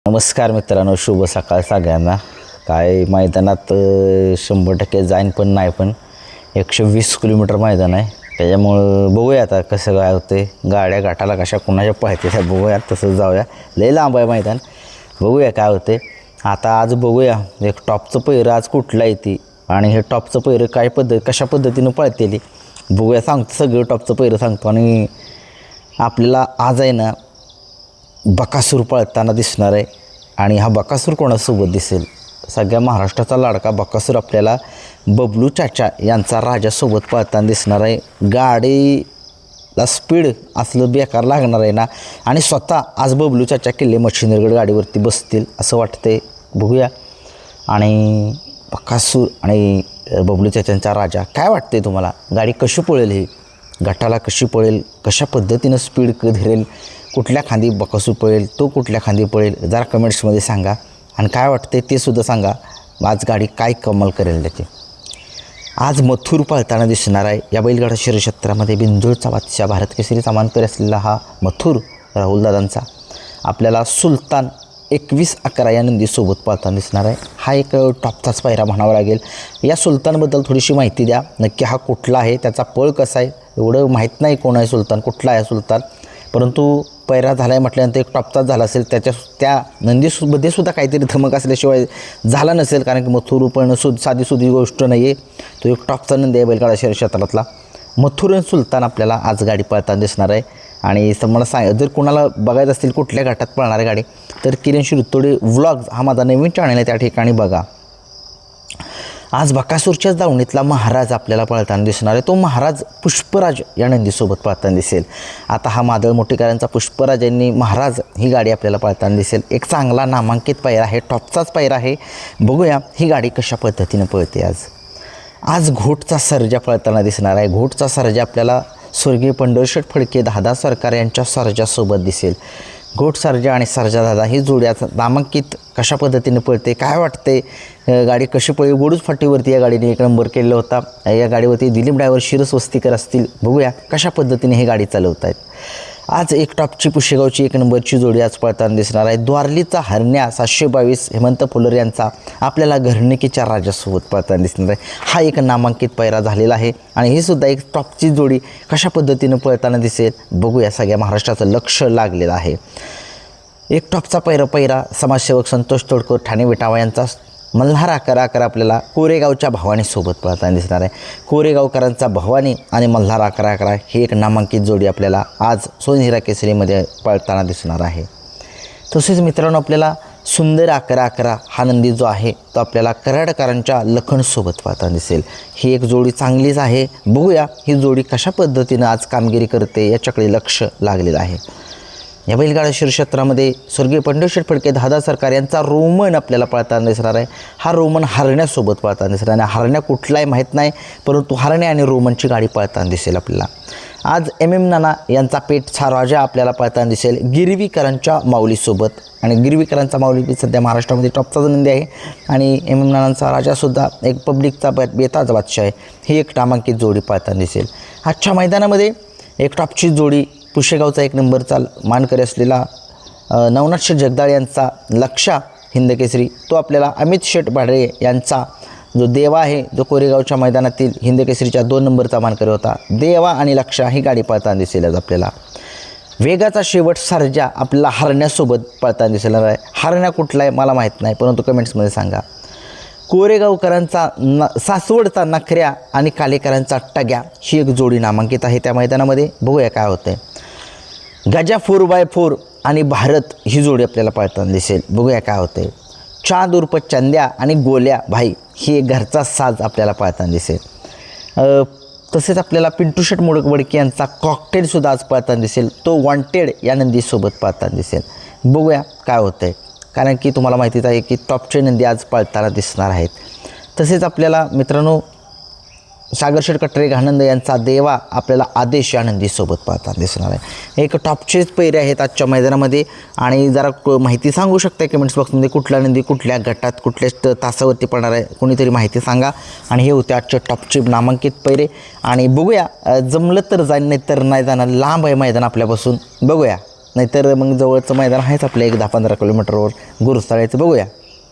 नमस्कार मित्रांनो, शुभ सकाळ सगळ्यांना. काय मैदानात 100% जाईन पण नाही, पण 120 किलोमीटर मैदान आहे. त्याच्यामुळं बघूया आता कसं काय होते. गाड्या घाटाला कशा कुणाच्या पळते त्या बघूया. तसंच जाऊया, लय लांब आहे मैदान. बघूया काय होते. आता आज बघूया एक टॉपचं पहिरं आज कुठला येते आणि हे टॉपचं पहिरं काय कशा पद्धतीनं पळतेली बघूया. सांगतो सगळं टॉपचं पहिरं सांगतो. आणि आपल्याला आज आहे ना बकासूर पळताना दिसणार आहे. आणि हा बकासूर कोणासोबत दिसेल? सगळ्या महाराष्ट्राचा लाडका बकासूर आपल्याला बबलू चाचा यांचा राजासोबत पळताना दिसणार आहे. गाडीला स्पीड असलं बेकार लागणार आहे ना. आणि स्वतः आज बबलू चाचा किल्ले मच्छिंद्रगड गाडीवरती बसतील असं वाटते. बघूया. आणि बकासूर आणि बबलू चाचांचा राजा, काय वाटते तुम्हाला? गाडी कशी पळेल? ही गटाला कशी पळेल? कशा पद्धतीनं स्पीड धरेल? कुठल्या खांदी बकासूर पळेल? तो कुठल्या खांदी पळेल? जरा कमेंट्समध्ये सांगा. आणि काय वाटते ते सुद्धा सांगा. आज गाडी काय कमाल करेल त्याची. आज मथुर पळताना दिसणार आहे. या बैलगाडा शर्यत क्षेत्रामध्ये बिंजोळचा बादशाह, भारत केसरीचा मानकरी असलेला हा मथुर राहुलदादांचा आपल्याला सुलतान 21-11 या नंदीसोबत पळताना दिसणार आहे. हा एक टॉपचाच पायरा म्हणावा लागेल. या सुलतानबद्दल थोडीशी माहिती द्या. नक्की हा कुठला आहे, त्याचा पळ कसा आहे? एवढं माहीत नाही कोण आहे सुलतान, कुठला आहे सुलतान. परंतु पैरा झाला आहे म्हटल्यानंतर एक टॉपचाच झाला असेल. त्या नंदीमध्ये सुद्धा काहीतरी धमक असल्याशिवाय झाला नसेल. कारण की मथुर पण साधीसुधी गोष्ट नाही आहे. तो एक टॉपचा नंदी आहे बैलगाडा शर्यत क्षेत्रातला. मथुर सुलतान आपल्याला आज गाडी पळताना दिसणार आहे. आणि मला जर कोणाला बघायचं असतील कुठल्या घाटात पळणार आहे गाडी, तर किरण शिरतोडे व्लॉग्स हा माझा नवीन चॅनल आहे, त्या ठिकाणी बघा. आज बकासूरच्या दावणीतला महाराज आपल्याला पळताना दिसणार आहे. तो महाराज पुष्पराज या नंदीसोबत पळताना दिसेल. आता हा मादळ मोठेकरांचा पुष्पराज यांनी महाराज ही गाडी आपल्याला पळताना दिसेल. एक चांगला नामांकित पायरा आहे, टॉपचाच पायरा आहे. बघूया ही गाडी कशा पद्धतीनं पळते. आज घोटचा सर्जा पळताना दिसणार आहे. घोटचा सर्जा आपल्याला स्वर्गीय पंढरशेठ फडके दादा सरकार यांच्या सर्जासोबत दिसेल. घोट सर्जा आणि सर्जा दादा ही जोड्याचा नामांकित कशा पद्धतीने पळते, काय वाटते? गाडी कशी पळेल? गोडूज फाटीवरती या गाडीने 1 नंबर केलेला होता. या गाडीवरती दिलीप ड्रायव्हर शिरस्वस्तीकर असतील. बघूया कशा पद्धतीने ही गाडी चालवत आहेत. आज एक टॉपची पुशेगावची 1 नंबरची जोडी आज पळताना दिसणार आहे. द्वारलीचा हरण्या 722 हेमंत फुलर यांचा आपल्याला घरणिकीच्या राजासोबत पळताना दिसणार आहे. हा एक नामांकित पैरा झालेला आहे. आणि ही सुद्धा एक टॉपची जोडी कशा पद्धतीनं पळताना दिसेल बघूया. सगळ्या महाराष्ट्राचं लक्ष लागलेलं आहे. एक टॉपचा पैरा समाजसेवक संतोष तोडकर ठाणे विटावा यांचा मल्हार 11-11 आपल्याला कोरेगावच्या भवानीसोबत पळताना दिसणार आहे. कोरेगावकरांचा भवानी आणि मल्हार 11-11 ही एक नामांकित जोडी आपल्याला आज सोनहिरा केसरीमध्ये पळताना दिसणार आहे. तसेच मित्रांनो आपल्याला सुंदर 11-11 हा नंदी जो आहे तो आपल्याला कराडकरांच्या लखनसोबत पळताना दिसेल. ही एक जोडी चांगलीच आहे. बघूया ही जोडी कशा पद्धतीनं आज कामगिरी करते, याच्याकडे लक्ष लागलेलं आहे. या बैलगाडा शर्यत क्षेत्रामध्ये स्वर्गीय पंढरशेठ फडके दादा सरकार यांचा रोमन आपल्याला पळताना दिसणार आहे. हा रोमन हरण्यासोबत पळताना दिसणार आहे. हरण्या कुठला आहे माहीत नाही, परंतु हरण्या आणि रोमनची गाडी पळताना दिसेल आपल्याला. आज MM नाना यांचा पेठचा राजा आपल्याला पळताना दिसेल गिरवीकरांच्या माऊलीसोबत. आणि गिरवीकरांचा माऊली सध्या महाराष्ट्रामध्ये टॉपचा नंदी आहे. आणि MM नानांचा राजासुद्धा एक पब्लिकचा बेताज बादशाह आहे. ही एक नामांकित जोडी पळताना दिसेल. आजच्या मैदानामध्ये एक टॉपची जोडी पुशेगावचा 1 नंबरचा मानकरी असलेला नवनाथ शेठ जगदाळे यांचा लक्षा हिंदकेसरी, तो आपल्याला अमित शेठ भाडरे यांचा जो देवा आहे, जो कोरेगावच्या मैदानातील हिंदकेसरीच्या 2 नंबरचा मानकरी होता. देवा आणि लक्षा ही गाडी पळताना दिसेल. आज आपल्याला वेगाचा शेवट सर्जा आपल्याला हरण्यासोबत पळताना दिसेल आहे. हरण्या कुठला आहे मला माहीत नाही, परंतु कमेंट्समध्ये सांगा. कोरेगावकरांचा सासवडचा नखऱ्या आणि कालेकरांचा टग्या ही एक जोडी नामांकित आहे त्या मैदानामध्ये. बघूया काय होतं आहे. गजा 4x4 आणि भारत ही जोडी आपल्याला पळताना दिसेल. बघूया काय होतं आहे. चांद उर्फ चंद्या आणि गोल्या भाई ही एक घरचा साज आपल्याला पळताना दिसेल. तसेच आपल्याला पिंटू शेट मोडकवडके यांचा कॉकटेलसुद्धा आज पळताना दिसेल. तो वॉन्टेड या नंदीसोबत पळताना दिसेल. बघूया काय होतं आहे. कारण की तुम्हाला माहितीच आहे की टॉपचे नंदी आज पळताना दिसणार आहेत. तसेच आपल्याला मित्रांनो सागरशेठ कटरे घाणंद यांचा देवा आपल्याला आदेश या नंदीसोबत पळताना दिसणार आहे. एक टॉपचेच पैरे आहेत आजच्या मैदानामध्ये. आणि जरा माहिती सांगू शकता कमेंट्स बॉक्समध्ये कुठला नंदी कुठल्या गटात कुठल्या तासावरती पडणार आहे, कोणीतरी माहिती सांगा. आणि हे होते आजचे टॉपचे नामांकित पैरे. आणि बघूया जमलं तर जाईन, नाही तर नाही जाणार. लांब आहे मैदान आपल्यापासून. बघूया. नाहीतर मग जवळचं मैदान आहेच आपलं एक 10-15 किलोमीटरवर गुरुसाळ्याचं, बघूया